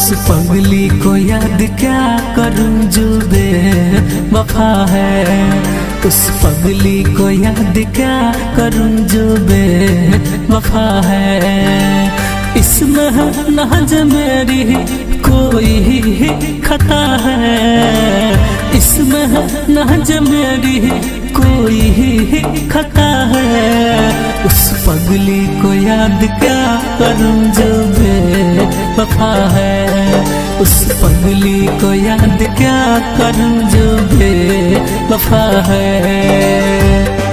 उस पगली को याद क्या करूं जो बेवफा है। उस पगली को याद क्या करूं जो बेवफा है। इसमें नाज मेरी कोई खता है। इसमें नाज मेरी कोई खता है। उस पगली को याद क्या करूं जो बेवफा है। उस पगली को याद क्या करूं जो बेवफा है।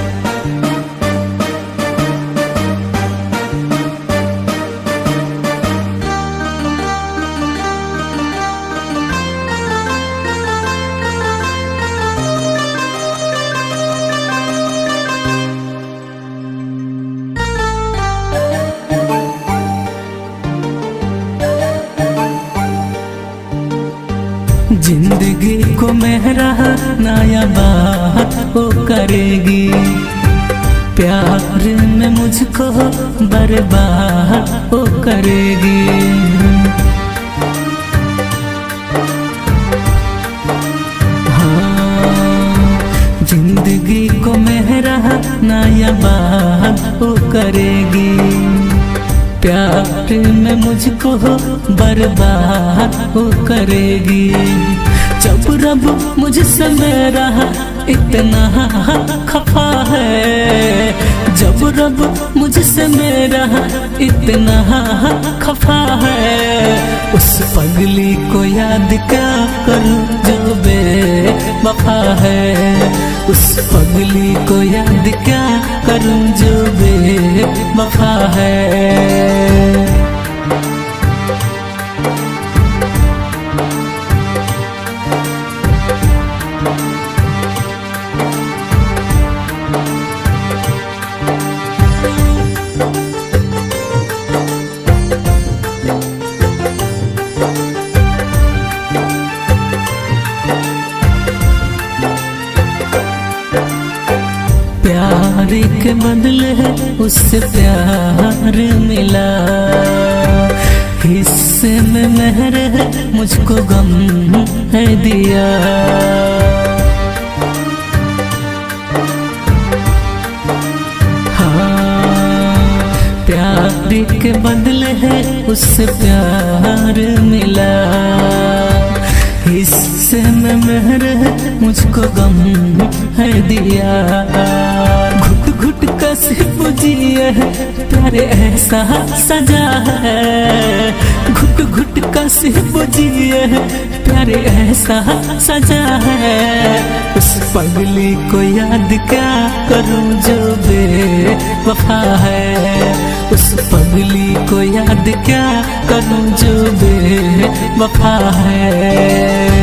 जिंदगी को मेरा नया बात वो करेगी। प्यार में मुझको बर्बाद वो करेगी। हाँ, जिंदगी को मेरा नया बात वो करेगी। प्यार में मुझको बर्बाद वो करेगी। जब रब मुझसे मेरा इतना खफा है। जब रब मुझसे मेरा इतना खफा है। उस पगली को याद क्या करूं जो बेवफा है। उस पगली को याद क्या करूं जो बेवफा है। प्यार के बदले उससे प्यार मिला। हिस्से में मेहर है मुझको गम है दिया। हाँ, प्यार के बदले है उससे प्यार मिला। हिस्से में मेहर है मुझको गम है दिया। घुट घुट का सिर्फ जिए है प्यारे ऐसा सजा है। घुट घुट का सिर्फ जिए है प्यारे ऐसा सजा है। उस पगली को याद क्या करूं जो बेवफा है। उस पगली को याद क्या करूं जो बेवफा है।